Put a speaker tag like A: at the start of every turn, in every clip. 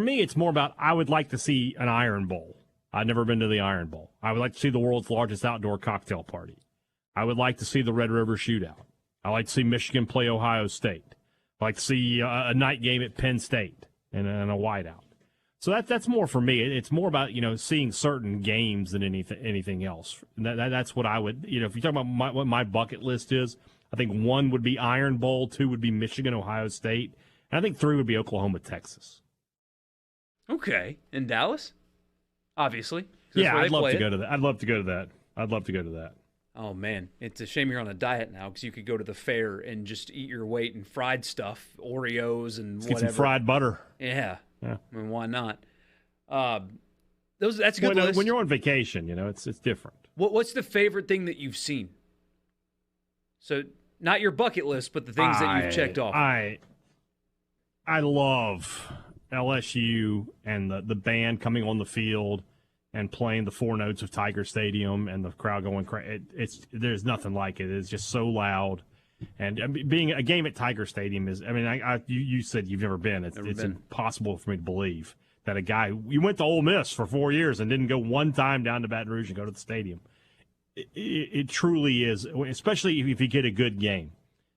A: me, it's more about I would like to see an Iron Bowl. I've never been to the Iron Bowl. I would like to see the world's largest outdoor cocktail party. I would like to see the Red River Shootout. I like to see Michigan play Ohio State. I like to see a night game at Penn State and a whiteout. So that's more for me. It's more about seeing certain games than anything else. That's what I would if you talk about what my bucket list is. I think 1 would be Iron Bowl, 2 would be Michigan Ohio State, and I think 3 would be Oklahoma Texas.
B: Okay, in Dallas, obviously.
A: Yeah, I'd love to go to that. I'd love to go to that.
B: Oh, man. It's a shame you're on a diet now because you could go to the fair and just eat your weight in fried stuff, Oreos and whatever.
A: Get some fried butter.
B: Yeah. I mean, why not? That's a good list.
A: When you're on vacation, it's different.
B: What's the favorite thing that you've seen? So, not your bucket list, but the things that you've checked off.
A: I love LSU and the band coming on the field and playing the 4 notes of Tiger Stadium and the crowd going crazy. There's nothing like it. It's just so loud. And being a game at Tiger Stadium is, you said you've never been. It's impossible for me to believe that a guy, you went to Ole Miss for 4 years and didn't go one time down to Baton Rouge and go to the stadium. It truly is, especially if you get a good game.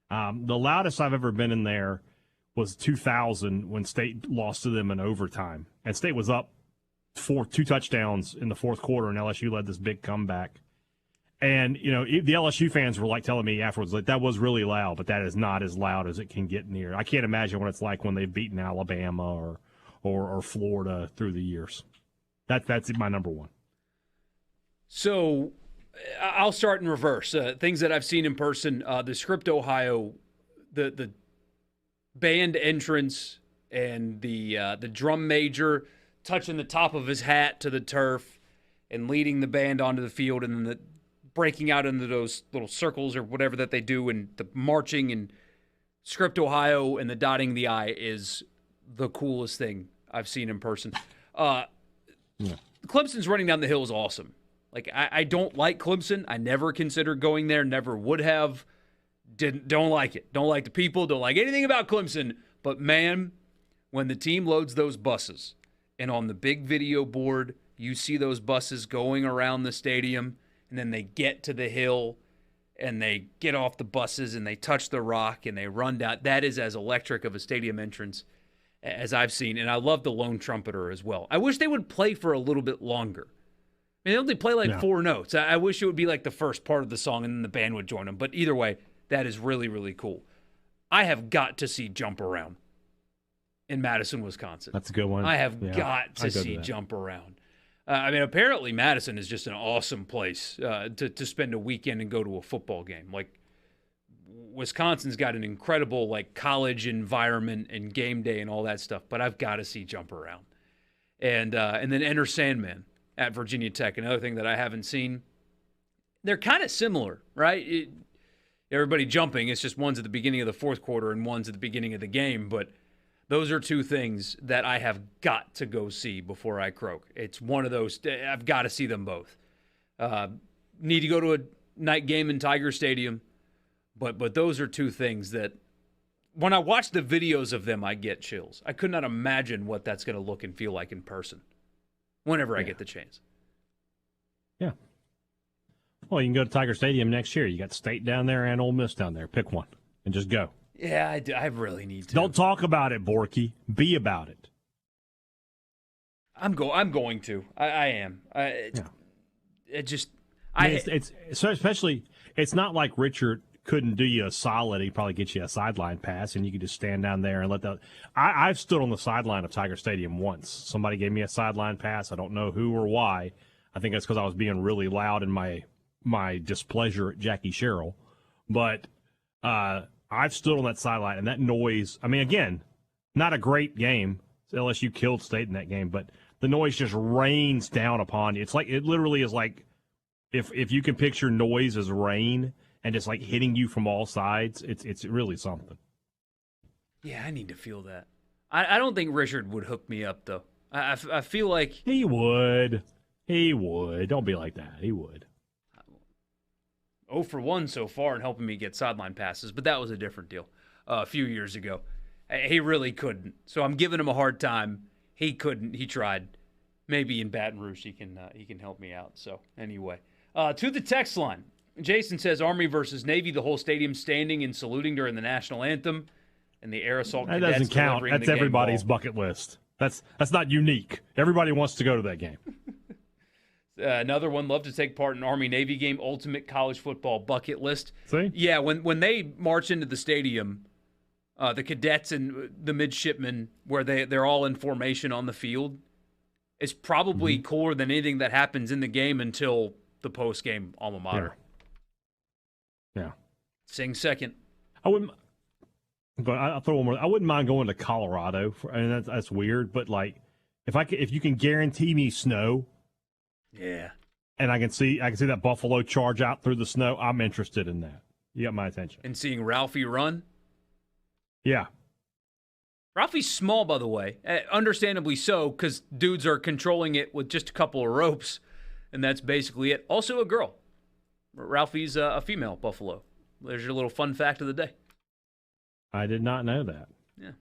A: The loudest I've ever been in there was 2000 when State lost to them in overtime. And State was up 2 touchdowns in the fourth quarter, and LSU led this big comeback. And, the LSU fans were telling me afterwards, that was really loud, but that is not as loud as it can get near. I can't imagine what it's like when they've beaten Alabama or Florida through the years. That's my number 1.
B: So I'll start in reverse. Things that I've seen in person, the Script, Ohio, the band entrance and the drum major touching the top of his hat to the turf and leading the band onto the field, and then breaking out into those little circles or whatever that they do, and the marching in Script, Ohio, and the dotting the I is the coolest thing I've seen in person. Clemson's running down the hill is awesome. I don't like Clemson. I never considered going there, never would have. Don't like it. Don't like the people, don't like anything about Clemson. But, man, when the team loads those buses, and on the big video board, you see those buses going around the stadium, and then they get to the hill, and they get off the buses, and they touch the rock, and they run down. That is as electric of a stadium entrance as I've seen, and I love the lone trumpeter as well. I wish they would play for a little bit longer. They only play 4 notes. I wish it would be the first part of the song, and then the band would join them. But either way, that is really, really cool. I have got to see Jump Around in Madison, Wisconsin.
A: That's a good one.
B: I have got to see Jump Around. Apparently Madison is just an awesome place to spend a weekend and go to a football game. Wisconsin's got an incredible college environment and game day and all that stuff, but I've got to see Jump Around. And then Enter Sandman at Virginia Tech, another thing that I haven't seen. They're kind of similar, right? Everybody jumping, it's just one's at the beginning of the fourth quarter and one's at the beginning of the game, but those are 2 things that I have got to go see before I croak. It's one of those. I've got to see them both. Need to go to a night game in Tiger Stadium, but those are 2 things that when I watch the videos of them, I get chills. I could not imagine what that's going to look and feel like in person whenever I get the chance.
A: Yeah. Well, you can go to Tiger Stadium next year. You got State down there and Ole Miss down there. Pick one and just go.
B: Yeah, I really need to.
A: Don't talk about it, Borky. Be about it.
B: I'm going to. I am.
A: It's especially. It's not like Richard couldn't do you a solid. He'd probably get you a sideline pass, and you could just stand down there and let that. I've stood on the sideline of Tiger Stadium once. Somebody gave me a sideline pass. I don't know who or why. I think that's because I was being really loud in my displeasure at Jackie Sherrill. But I've stood on that sideline, and that noise. I mean, again, not a great game. LSU killed State in that game, but the noise just rains down upon you. It's like it literally is like if you can picture noise as rain and it's like hitting you from all sides. It's really something.
B: Yeah, I need to feel that. I don't think Richard would hook me up though. I feel like
A: he would. He would. Don't be like that. He would.
B: 0 for 1 so far in helping me get sideline passes, but that was a different deal a few years ago. He really couldn't. So I'm giving him a hard time. He couldn't. He tried. Maybe in Baton Rouge he can help me out. So anyway, to the text line, Jason says Army versus Navy, the whole stadium standing and saluting during the national anthem, and the air assault cadets.
A: That doesn't count.
B: Delivering
A: That's
B: the
A: everybody's
B: game ball.
A: bucket list. That's not unique. Everybody wants to go to that game.
B: Another one, love to take part in Army-Navy game, ultimate college football bucket list.
A: See?
B: Yeah, when they march into the stadium, the cadets and the midshipmen, where they're all in formation on the field, is probably cooler than anything that happens in the game until the post-game alma mater.
A: Yeah.
B: Sing second.
A: I'll throw one more. I wouldn't mind going to Colorado. That's weird, but like if you can guarantee me snow,
B: yeah,
A: and I can see that buffalo charge out through the snow, I'm interested in that. You got my attention.
B: And seeing Ralphie run.
A: Yeah.
B: Ralphie's small, by the way, understandably so, because dudes are controlling it with just a couple of ropes, and that's basically it. Also a girl. Ralphie's a female buffalo. There's your little fun fact of the day.
A: I did not know that.
B: Yeah,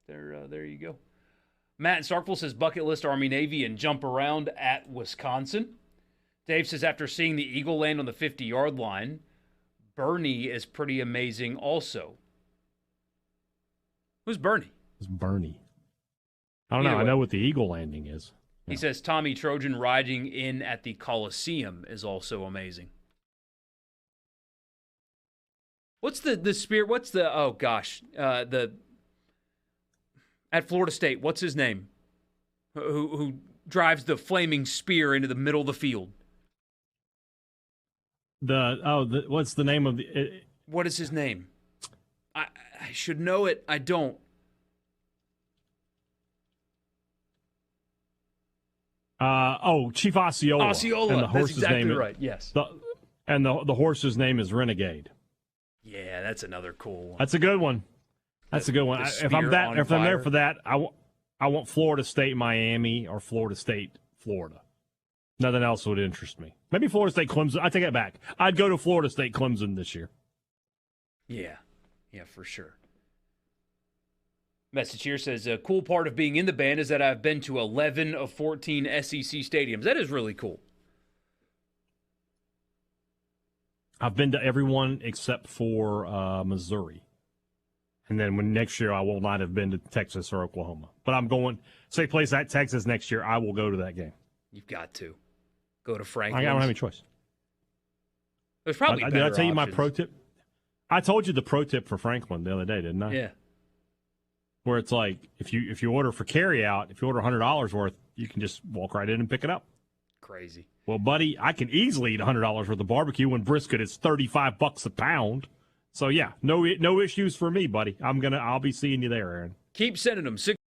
B: there you go. Matt in Starkville says bucket list Army-Navy and jump around at Wisconsin. Dave says after seeing the Eagle land on the 50-yard line, Bernie is pretty amazing also. Who's Bernie?
A: It's Bernie. I don't know. I know what the Eagle landing is.
B: He says Tommy Trojan riding in at the Coliseum is also amazing. What's the spirit? What's the at Florida State? What's his name? Who drives the flaming spear into the middle of the field?
A: What's the name of the?
B: What is his name? I should know it. I don't.
A: Chief Osceola.
B: Osceola.
A: And the horse's
B: That's exactly
A: name
B: right. Yes.
A: The horse's name is Renegade.
B: Yeah, that's another cool one.
A: That's a good one. That's a good one. If I'm there for that, I want Florida State, Miami, or Florida State, Florida. Nothing else would interest me. Maybe Florida State, Clemson. I take it back. I'd go to Florida State, Clemson this year.
B: Yeah, for sure. Message here says, a cool part of being in the band is that I've been to 11 of 14 SEC stadiums. That is really cool.
A: I've been to everyone except for Missouri. And then next year I will not have been to Texas or Oklahoma. But I'm going, say plays at Texas next year, I will go to that game.
B: You've got to. Go to Franklin.
A: I don't have any choice.
B: There's probably better
A: Did I tell you
B: options.
A: my pro tip? I told you the pro tip for Franklin the other day, didn't I?
B: Yeah.
A: Where it's like, if you order for carry out, if you order $100 worth, you can just walk right in and pick it up.
B: Crazy.
A: Well, buddy, I can easily eat $100 worth of barbecue when brisket is $35 a pound. So yeah, no issues for me, buddy. I'll be seeing you there, Aaron.
B: Keep sending them.